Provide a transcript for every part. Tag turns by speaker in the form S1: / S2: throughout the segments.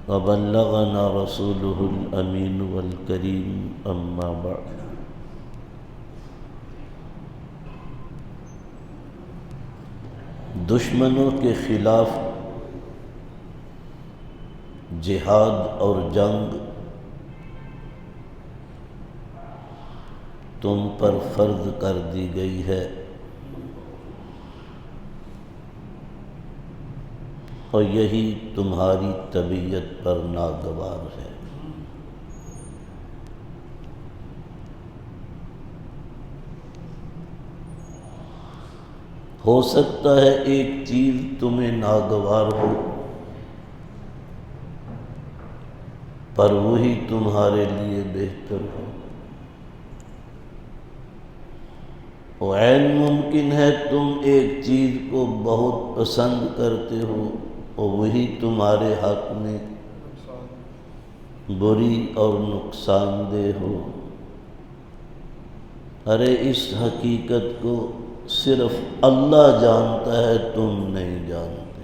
S1: وبلغنا رسوله الأمين والكريم أما بعد دشمنوں کے خلاف جہاد اور جنگ تم پر فرض کر دی گئی ہے، اور یہی تمہاری طبیعت پر ناگوار ہے۔ ہو سکتا ہے ایک چیز تمہیں ناگوار ہو، پر وہی تمہارے لیے بہتر ہو، اور عین ممکن ہے تم ایک چیز کو بہت پسند کرتے ہو اور وہی تمہارے حق میں بری اور نقصان دہ ہو۔ ارے اس حقیقت کو صرف اللہ جانتا ہے، تم نہیں جانتے۔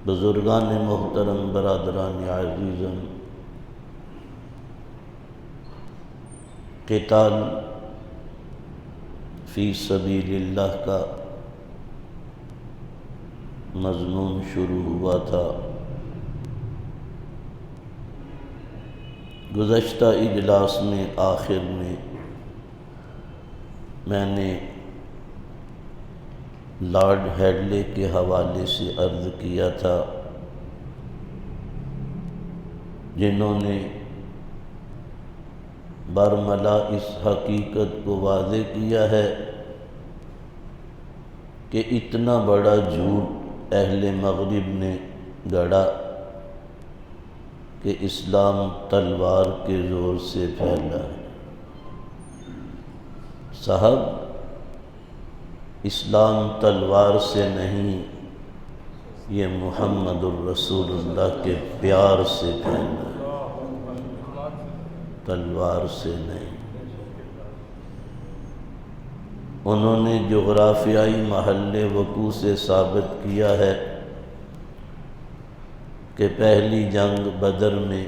S1: بزرگان محترم، برادران عزیزم، قتال فی سبیل اللہ کا مضمون شروع ہوا تھا۔ گزشتہ اجلاس میں آخر میں نے لارڈ ہیڈلے کے حوالے سے عرض کیا تھا، جنہوں نے برملا اس حقیقت کو واضح کیا ہے کہ اتنا بڑا جھوٹ اہل مغرب نے گڑا کہ اسلام تلوار کے زور سے پھیلا ہے۔ صاحب، اسلام تلوار سے نہیں، یہ محمد الرسول اللہ کے پیار سے پھیلا ہے، تلوار سے نہیں۔ انہوں نے جغرافیائی محل وقوع سے ثابت کیا ہے کہ پہلی جنگ بدر میں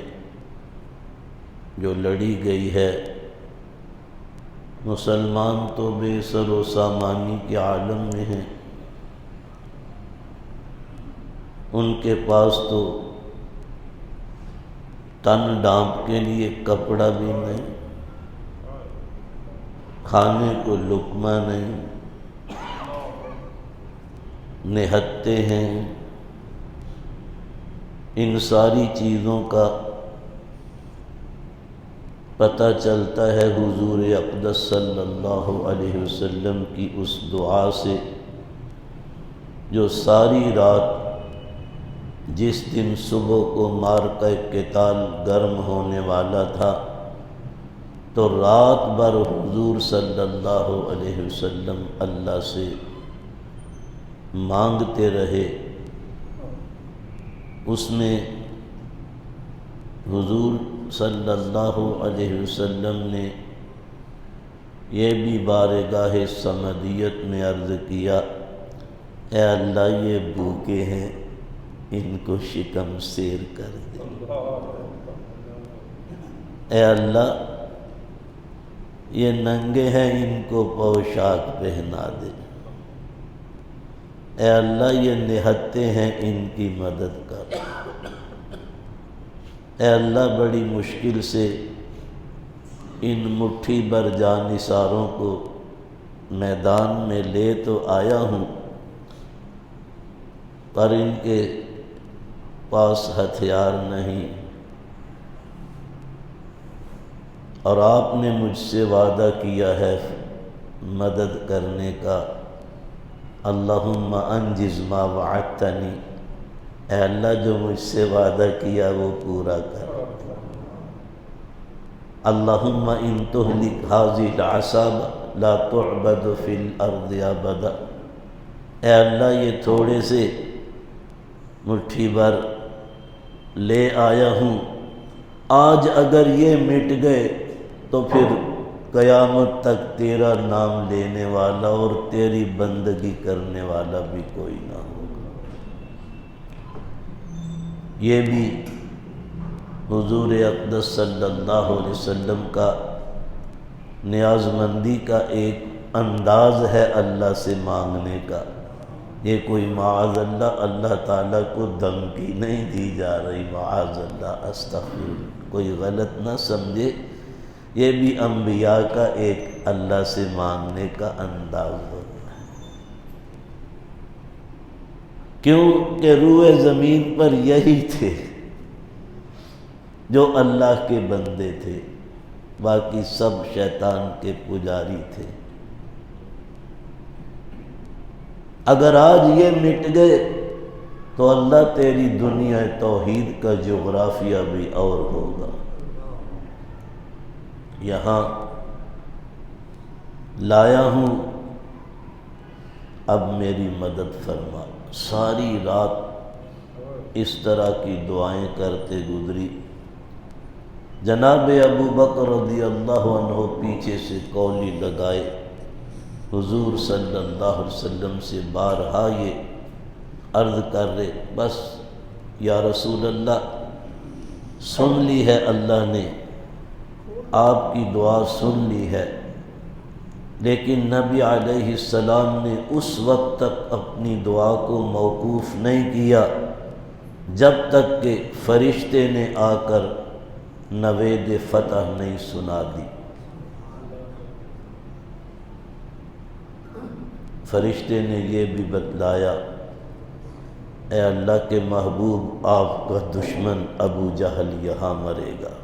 S1: جو لڑی گئی ہے، مسلمان تو بے سر و سامانی کے عالم میں ہیں، ان کے پاس تو تن ڈانپ کے لیے کپڑا بھی نہیں، کھانے کو لقمہ نہیں، نہتے ہیں۔ ان ساری چیزوں کا پتہ چلتا ہے حضور اقدس صلی اللہ علیہ وسلم کی اس دعا سے، جو ساری رات جس دن صبح کو معرکہ قتال گرم ہونے والا تھا، تو رات بھر حضور صلی اللہ علیہ وسلم اللہ سے مانگتے رہے۔ اس میں حضور صلی اللہ علیہ وسلم نے یہ بھی بارگاہ صمدیت میں عرض کیا، اے اللہ یہ بھوکے ہیں، ان کو شکم سیر کر دے۔ اے اللہ یہ ننگے ہیں، ان کو پوشاک پہنا دے۔ اے اللہ یہ نہتے ہیں، ان کی مدد کر۔ اے اللہ بڑی مشکل سے ان مٹھی بھر جانثاروں کو میدان میں لے تو آیا ہوں، پر ان کے پاس ہتھیار نہیں، اور آپ نے مجھ سے وعدہ کیا ہے مدد کرنے کا۔ اللہم انجز ما وعدتنی، اے اللہ جو مجھ سے وعدہ کیا وہ پورا کر۔ اللہم ان تہلک ھذی العصابہ لا تعبد فی الارض ابدا، اے اللہ یہ تھوڑے سے مٹھی بھر لے آیا ہوں، آج اگر یہ مٹ گئے تو پھر قیامت تک تیرا نام لینے والا اور تیری بندگی کرنے والا بھی کوئی نہ ہوگا۔ یہ بھی حضور اقدس صلی اللہ علیہ وسلم کا نیاز مندی کا ایک انداز ہے اللہ سے مانگنے کا۔ یہ کوئی معاذ اللہ تعالیٰ کو دھمکی نہیں دی جا رہی، معاذ اللہ، استغفر اللہ، کوئی غلط نہ سمجھے، یہ بھی انبیاء کا ایک اللہ سے مانگنے کا انداز ہوتا ہے۔ کیوں کہ روئے زمین پر یہی تھے جو اللہ کے بندے تھے، باقی سب شیطان کے پجاری تھے۔ اگر آج یہ مٹ گئے تو اللہ تیری دنیا توحید کا جغرافیہ بھی اور ہوگا۔ یہاں لایا ہوں، اب میری مدد فرما۔ ساری رات اس طرح کی دعائیں کرتے گزری۔ جناب ابو بکر رضی اللہ عنہ پیچھے سے کولی لگائے، حضور صلی اللہ علیہ وسلم سے بارہا یہ عرض کر رہے، بس یا رسول اللہ، سن لی ہے اللہ نے، آپ کی دعا سن لی ہے، لیکن نبی علیہ السلام نے اس وقت تک اپنی دعا کو موقوف نہیں کیا جب تک کہ فرشتے نے آ کر نوید فتح نہیں سنا دی۔ فرشتے نے یہ بھی بتلایا، اے اللہ کے محبوب، آپ کا دشمن ابو جہل یہاں مرے گا،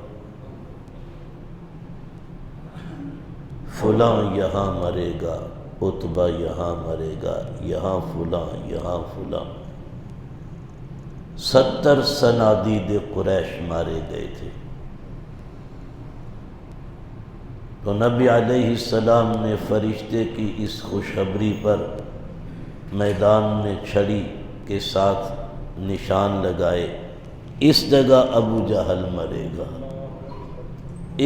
S1: فلاں یہاں مرے گا، عتبہ یہاں مرے گا، یہاں فلاں، یہاں فلاں۔ 70 صنادید قریش مارے گئے تھے۔ تو نبی علیہ السلام نے فرشتے کی اس خوشخبری پر میدان میں چھڑی کے ساتھ نشان لگائے، اس جگہ ابو جہل مرے گا،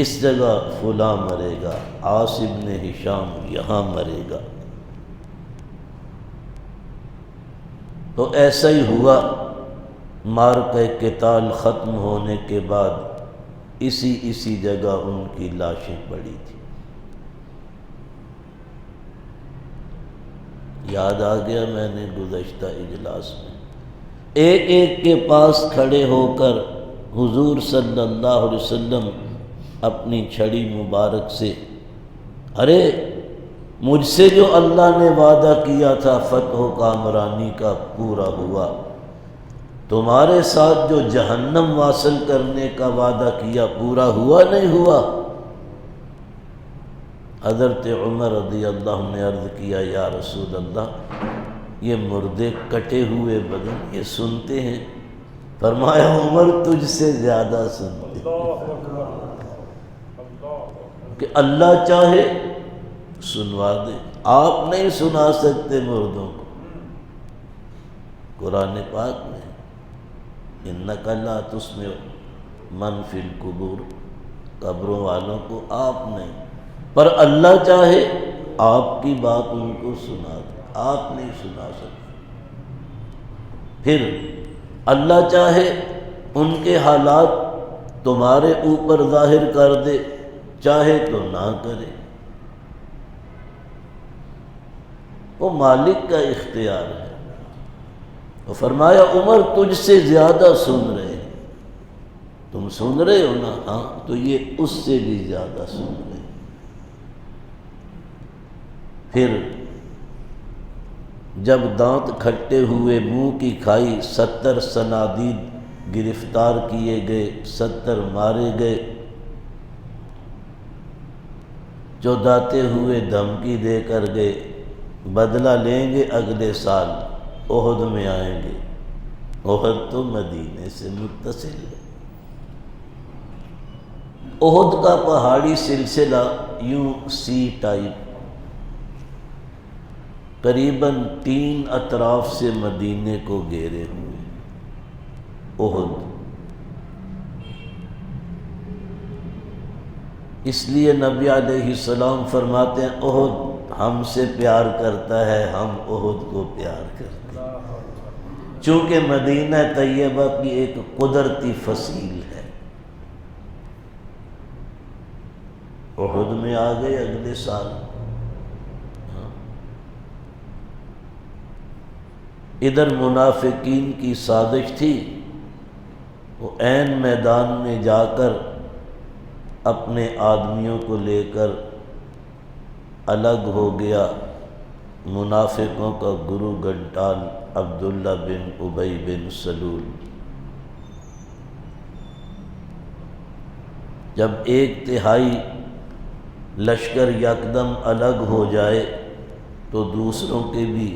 S1: اس جگہ فلاں مرے گا، عاص بن ہشام یہاں مرے گا۔ تو ایسا ہی ہوا، معرکہ قتال ختم ہونے کے بعد اسی جگہ ان کی لاشیں پڑی تھی۔ یاد آ گیا میں نے گزشتہ اجلاس میں ایک ایک کے پاس کھڑے ہو کر حضور صلی اللہ علیہ وسلم اپنی چھڑی مبارک سے، ارے مجھ سے جو اللہ نے وعدہ کیا تھا فتح و کامرانی کا پورا ہوا، تمہارے ساتھ جو جہنم واصل کرنے کا وعدہ کیا پورا ہوا نہیں ہوا؟ حضرت عمر رضی اللہ عنہ نے عرض کیا، یا رسول اللہ، یہ مردے کٹے ہوئے بدن یہ سنتے ہیں؟ فرمایا عمر تجھ سے زیادہ سنتے ہیں، کہ اللہ چاہے سنوا دے، آپ نہیں سنا سکتے مردوں کو۔ قرآن پاک میں اِنَّکَ لَا تُسْمِعُ مَنْ فِی الْقُبُورِ، قبروں والوں کو آپ نہیں، پر اللہ چاہے آپ کی بات ان کو سنا دے، آپ نہیں سنا سکتے۔ پھر اللہ چاہے ان کے حالات تمہارے اوپر ظاہر کر دے، چاہے تو نہ کرے، وہ مالک کا اختیار ہے۔ تو فرمایا عمر تجھ سے زیادہ سن رہے ہیں، تم سن رہے ہو نا؟ ہاں، تو یہ اس سے بھی زیادہ سن رہے ہیں۔ پھر جب دانت کھٹے ہوئے منہ کی کھائی، 70 صنادید گرفتار کیے گئے، 70 مارے گئے، چوداتے ہوئے دھمکی دے کر گئے، بدلہ لیں گے اگلے سال، احد میں آئیں گے۔ احد تو مدینے سے متصل ہے۔ احد کا پہاڑی سلسلہ یوں سی ٹائپ قریباً 3 اطراف سے مدینے کو گھیرے ہوئے۔ احد اس لیے نبی علیہ السلام فرماتے ہیں احد ہم سے پیار کرتا ہے، ہم احد کو پیار کرتے ہیں۔ چونکہ مدینہ طیبہ کی ایک قدرتی فصیل ہے۔ احد میں آ گئے اگلے سال، ادھر منافقین کی سازش تھی، وہ عین میدان میں جا کر اپنے آدمیوں کو لے کر الگ ہو گیا۔ منافقوں کا گرو گھنٹال عبداللہ بن ابی بن سلول، جب 1/3 لشکر یکدم الگ ہو جائے تو دوسروں کے بھی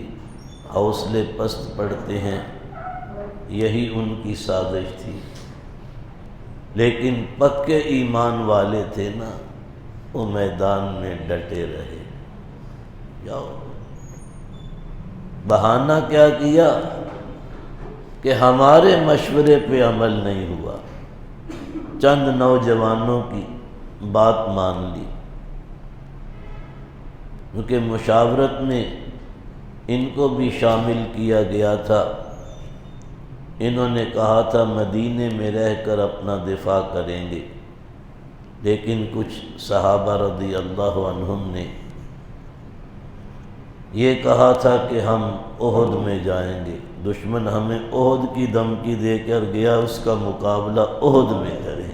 S1: حوصلے پست پڑتے ہیں، یہی ان کی سازش تھی۔ لیکن پکے ایمان والے تھے نا، وہ میدان میں ڈٹے رہے۔ جاؤ، بہانہ کیا کیا کہ ہمارے مشورے پہ عمل نہیں ہوا، چند نوجوانوں کی بات مان لی، کیونکہ مشاورت میں ان کو بھی شامل کیا گیا تھا۔ انہوں نے کہا تھا مدینے میں رہ کر اپنا دفاع کریں گے، لیکن کچھ صحابہ رضی اللہ عنہم نے یہ کہا تھا کہ ہم احد میں جائیں گے، دشمن ہمیں احد کی دھمکی دے کر گیا، اس کا مقابلہ احد میں کریں